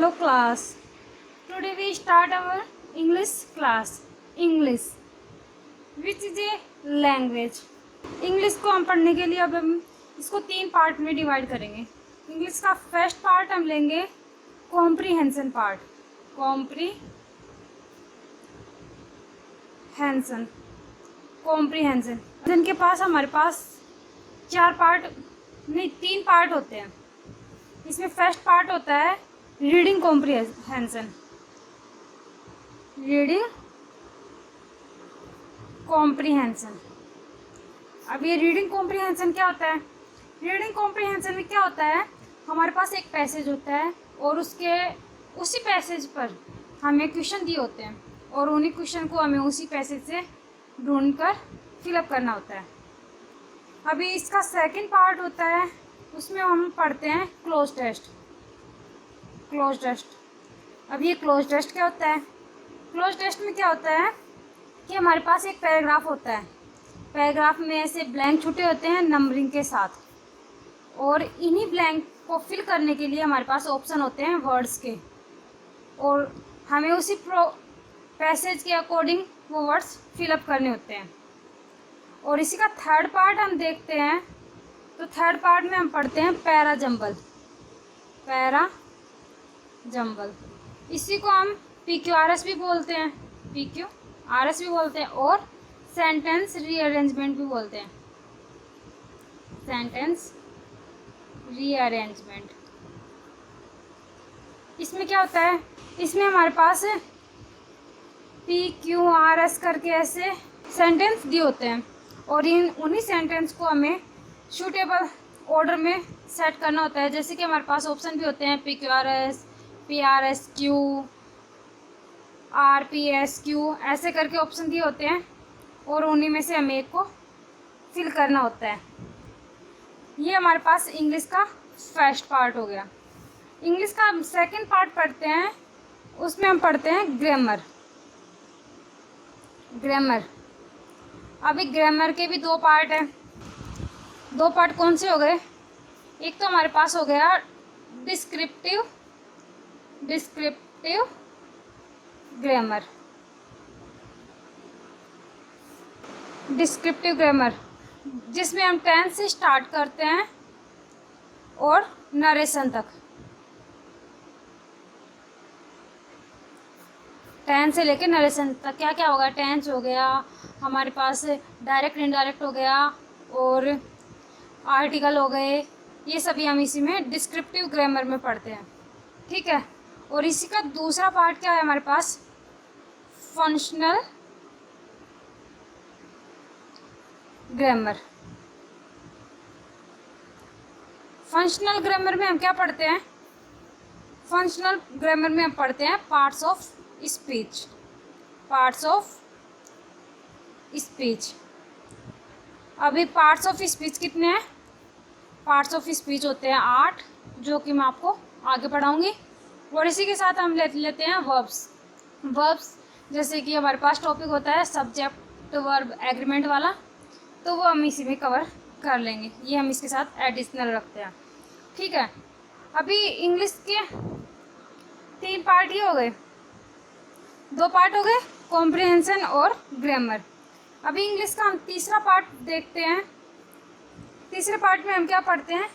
Hello class. Today we start our English class. English, which is a language. English को हम पढ़ने के लिए अब हम इसको 3 पार्ट में डिवाइड करेंगे. इंग्लिश का फर्स्ट पार्ट हम लेंगे कॉम्प्रीहेंशन पार्ट. कॉम्प्रीहेंशन जिनके पास हमारे पास 3 पार्ट होते हैं. इसमें फर्स्ट पार्ट होता है रीडिंग कॉम्प्रीहेंशन. अब ये रीडिंग कॉम्प्रीहेंशन क्या होता है? रीडिंग कॉम्प्रीहेंशन में क्या होता है, हमारे पास एक पैसेज होता है और उसी पैसेज पर हमें क्वेश्चन दिए होते हैं और उन्हीं क्वेश्चन को हमें उसी पैसेज से ढूंढ कर फिलअप करना होता है. अभी इसका सेकंड पार्ट होता है, उसमें हम पढ़ते हैं क्लोज टेस्ट. अब ये क्लोज टेस्ट क्या होता है? क्लोज टेस्ट में क्या होता है कि हमारे पास एक पैराग्राफ होता है. पैराग्राफ में ऐसे ब्लैंक छूटे होते हैं नंबरिंग के साथ, और इन्हीं ब्लैंक को फिल करने के लिए हमारे पास ऑप्शन होते हैं वर्ड्स के, और हमें उसी पैसेज के अकॉर्डिंग वो वर्ड्स फिलअप करने होते हैं. और इसी का थर्ड पार्ट हम देखते हैं, तो थर्ड पार्ट में हम पढ़ते हैं पैरा जंबल. इसी को हम PQRS भी बोलते हैं, और सेंटेंस रीअरेंजमेंट भी बोलते हैं. इसमें क्या होता है, इसमें हमारे पास PQRS करके ऐसे सेंटेंस दिए होते हैं, और उन्हीं सेंटेंस को हमें सूटेबल ऑर्डर में सेट करना होता है. जैसे कि हमारे पास ऑप्शन भी होते हैं PQRS, PRSQ, RPSQ, ऐसे करके ऑप्शन दिए होते हैं, और उन्हीं में से हमें एक को फिल करना होता है. ये हमारे पास इंग्लिश का फर्स्ट पार्ट हो गया. इंग्लिश का सेकंड पार्ट पढ़ते हैं, उसमें हम पढ़ते हैं ग्रामर. अभी ग्रामर के भी 2 पार्ट हैं. 2 पार्ट कौन से हो गए? एक तो हमारे पास हो गया डिस्क्रिप्टिव ग्रामर, जिसमें हम टेंस से स्टार्ट करते हैं और नरेशन तक. टेंस से लेकर नरेशन तक क्या क्या होगा? टेंस हो गया, हमारे पास डायरेक्ट इनडायरेक्ट हो गया, और आर्टिकल हो गए. ये सभी हम इसी में डिस्क्रिप्टिव ग्रामर में पढ़ते हैं. ठीक है. और इसी का दूसरा पार्ट क्या है हमारे पास? फंक्शनल ग्रामर में हम क्या पढ़ते हैं? फंक्शनल ग्रामर में हम पढ़ते हैं पार्ट्स ऑफ स्पीच. अभी पार्ट्स ऑफ स्पीच कितने हैं? पार्ट्स ऑफ स्पीच होते हैं 8, जो कि मैं आपको आगे पढ़ाऊँगी. और इसी के साथ हम लेते हैं वर्ब्स. जैसे कि हमारे पास टॉपिक होता है सब्जेक्ट वर्ब एग्रीमेंट वाला, तो वो हम इसी में कवर कर लेंगे. ये हम इसके साथ एडिशनल रखते हैं. ठीक है. अभी इंग्लिश के 3 पार्ट ही हो गए. 2 पार्ट हो गए, कॉम्प्रिहेंशन और ग्रामर. अभी इंग्लिश का हम तीसरा पार्ट देखते हैं. तीसरे पार्ट में हम क्या पढ़ते हैं?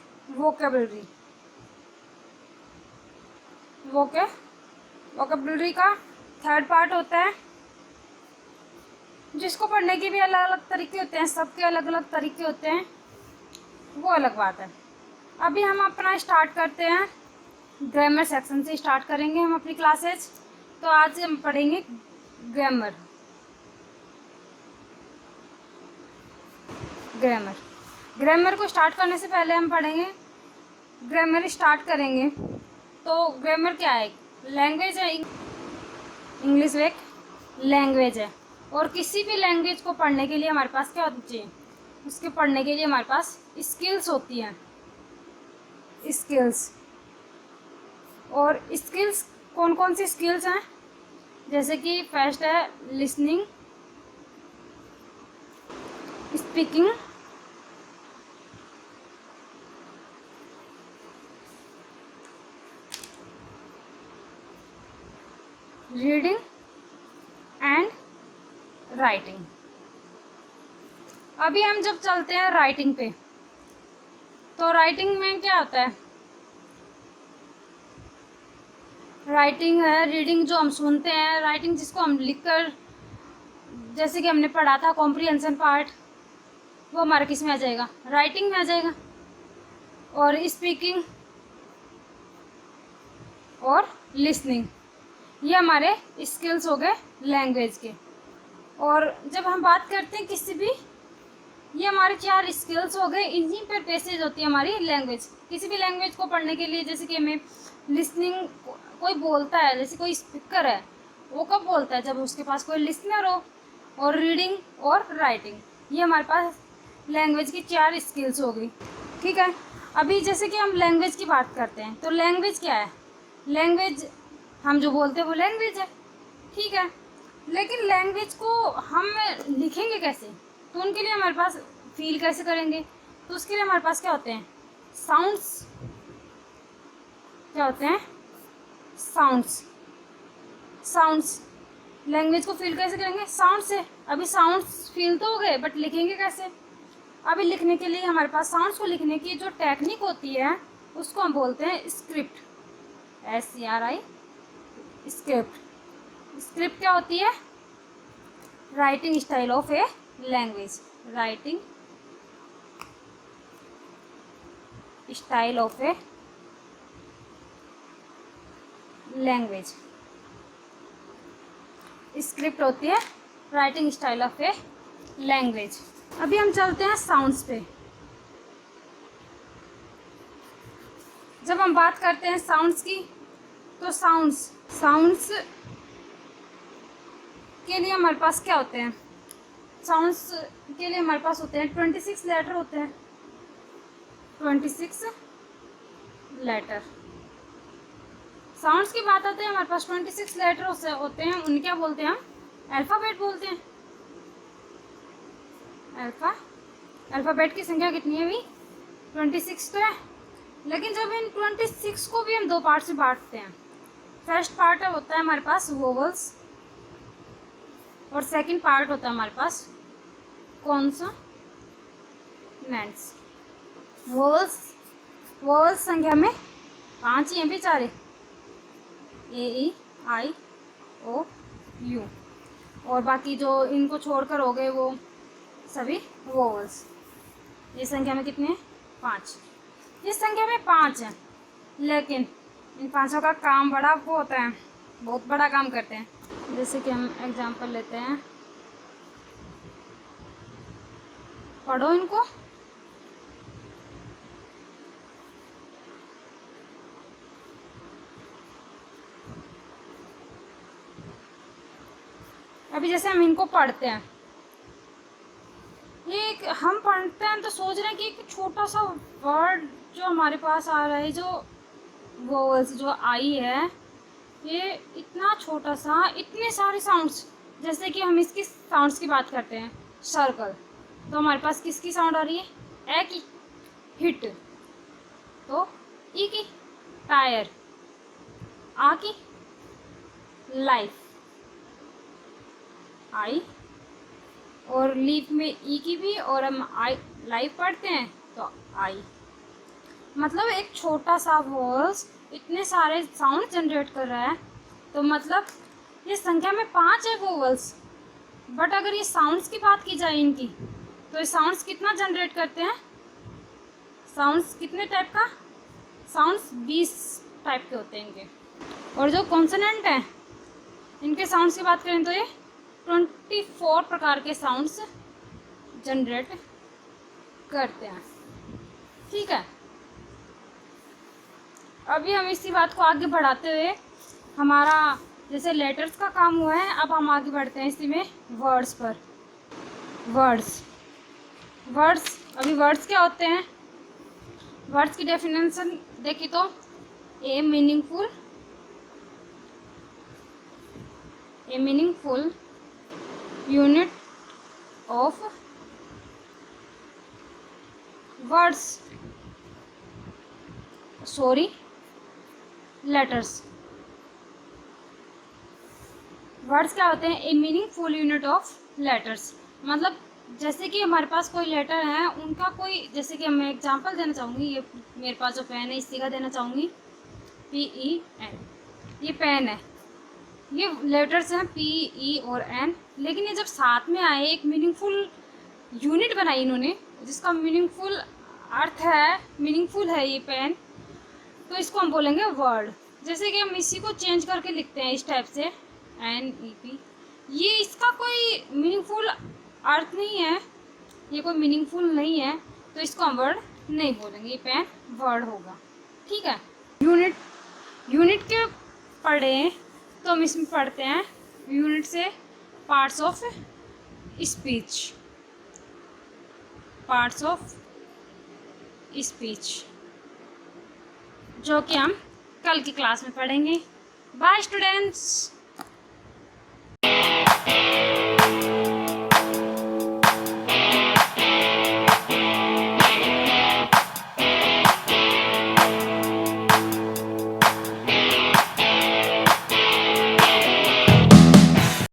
वोकेबलरी का थर्ड पार्ट होता है, जिसको पढ़ने के भी अलग अलग तरीके होते हैं. सबके अलग अलग तरीके होते हैं, वो अलग बात है. अभी हम अपना स्टार्ट करते हैं, ग्रामर सेक्शन से स्टार्ट करेंगे हम अपनी क्लासेज. तो आज हम पढ़ेंगे ग्रामर को स्टार्ट करने से पहले हम पढ़ेंगे ग्रामर स्टार्ट करेंगे. तो ग्रामर क्या है? लैंग्वेज है. इंग्लिश एक लैंग्वेज है, और किसी भी लैंग्वेज को पढ़ने के लिए हमारे पास क्या होना चाहिए? उसके पढ़ने के लिए हमारे पास स्किल्स होती हैं. और स्किल्स कौन कौन सी स्किल्स हैं? जैसे कि फर्स्ट है listening, speaking, reading and writing. अभी हम जब चलते हैं राइटिंग पे, तो राइटिंग में क्या होता है? राइटिंग है रीडिंग जो हम सुनते हैं, राइटिंग जिसको हम लिखकर, जैसे कि हमने पढ़ा था कॉम्प्रिहेंशन पार्ट, वो हमारा किस में आ जाएगा? राइटिंग में आ जाएगा। और स्पीकिंग और लिसनिंग, ये हमारे स्किल्स हो गए लैंग्वेज के। और जब हम बात करते हैं किसी भी, ये हमारे 4 स्किल्स हो गए, इन्हीं पर बेसिस होती है हमारी लैंग्वेज। किसी भी लैंग्वेज को पढ़ने के लिए, जैसे कि हमें लिसनिंग, कोई बोलता है, जैसे कोई स्पीकर है, वो कब बोलता है? जब उसके पास कोई लिसनर हो। और रीडिंग और राइटिंग, ये हमारे पास लैंग्वेज की 4 स्किल्स हो गई। ठीक है, अभी जैसे कि हम लैंग्वेज की बात करते हैं, तो लैंग्वेज क्या है? लैंग्वेज हम जो बोलते हैं वो लैंग्वेज है। ठीक है, लेकिन लैंग्वेज को हम लिखेंगे कैसे? तो उनके लिए हमारे पास फील कैसे करेंगे? तो उसके लिए हमारे पास क्या होते हैं? साउंड्स। क्या होते हैं? साउंड्स। साउंड्स। लैंग्वेज को फील कैसे करेंगे? साउंड से। अभी साउंड्स फील तो हो गए, बट लिखेंगे कैसे? अभी लिखने के लिए हमारे पास साउंड्स को लिखने की जो टेक्निक होती है, उसको हम बोलते हैं स्क्रिप्ट। SCRI, script. स्क्रिप्ट क्या होती है? Writing style of a language. Writing style of a language. Script होती है writing style of a language. अभी हम चलते हैं साउंड्स पे। जब हम बात करते हैं साउंड्स की, तो साउंड्स के लिए हमारे पास क्या होते हैं? साउंड्स के लिए हमारे पास होते हैं 26 लेटर होते हैं। 26 लेटर। साउंड्स की बात आती है, हमारे पास 26 लेटर होते हैं। उन्हें क्या बोलते हैं? हम अल्फ़ाबेट बोलते हैं। अल्फ़ाबेट की संख्या कितनी है अभी? 26 तो है। लेकिन जब इन 26 को भी हम 2 पार्ट में बांटते हैं, फर्स्ट पार्ट होता है हमारे पास वोवल्स, और सेकंड पार्ट होता है हमारे पास कॉन्सोनेंट्स। वोवल्स संख्या में 5 ही हैं बेचारे, AEIOU, और बाकी जो इनको छोड़कर हो गए वो सभी वोवल्स। ये संख्या में कितने हैं? 5। इस संख्या में 5 हैं, लेकिन इन 5 का काम बड़ा वो होता है, बहुत बड़ा काम करते हैं। जैसे कि हम एग्जांपल लेते हैं, पढ़ो इनको। अभी जैसे हम इनको पढ़ते हैं, ये हम पढ़ते हैं तो सोच रहे हैं कि एक छोटा सा वर्ड जो हमारे पास आ रहा है, जो वोवल्स, जो आई है, ये इतना छोटा सा, इतने सारे साउंड्स। जैसे कि हम इसकी साउंड्स की बात करते हैं, सर्कल, तो हमारे पास किसकी साउंड आ रही है? ए की। हिट, तो ई की। टायर, आ की। लाइफ, आई। और लीफ में ई की भी, और हम आई लाइफ पढ़ते हैं तो आई। मतलब एक छोटा सा वॉल्स इतने सारे साउंड जनरेट कर रहा है। तो मतलब ये संख्या में 5 है वोवल्स, बट अगर ये साउंड्स की बात की जाए इनकी, तो ये साउंड्स कितना जनरेट करते हैं? साउंड्स कितने टाइप का? साउंड्स 20 टाइप के होते हैं इनके। और जो कॉन्सोनेंट हैं, इनके साउंड्स की बात करें तो ये 24 प्रकार के साउंड्स जनरेट करते हैं। ठीक है, अभी हम इसी बात को आगे बढ़ाते हुए, हमारा जैसे लेटर्स का काम हुआ है, अब हम आगे बढ़ते हैं इसी में वर्ड्स पर। वर्ड्स अभी वर्ड्स क्या होते हैं? वर्ड्स की डेफिनेशन देखी तो ए meaningful unit of words, letters. Words क्या होते हैं? ए मीनिंगफुल यूनिट ऑफ लेटर्स। मतलब जैसे कि हमारे पास कोई लेटर है, उनका कोई, जैसे कि मैं एग्जांपल देना चाहूँगी, ये मेरे पास जो पेन है इसी का देना चाहूँगी, PEN, ये पेन है, ये लेटर्स हैं PE और N, लेकिन ये जब साथ में आए एक मीनिंगफुल यूनिट बनाई इन्होंने, जिसका मीनिंगफुल अर्थ है, मीनिंगफुल है ये पेन, तो इसको हम बोलेंगे वर्ड। जैसे कि हम इसी को चेंज करके लिखते हैं इस टाइप से, NEP, ये इसका कोई मीनिंगफुल अर्थ नहीं है, ये कोई मीनिंगफुल नहीं है, तो इसको हम वर्ड नहीं बोलेंगे, ये पेन वर्ड होगा। ठीक है, यूनिट के पढ़े तो हम इसमें पढ़ते हैं यूनिट से parts of speech, parts of speech, जो कि हम कल की क्लास में पढ़ेंगे। Bye students.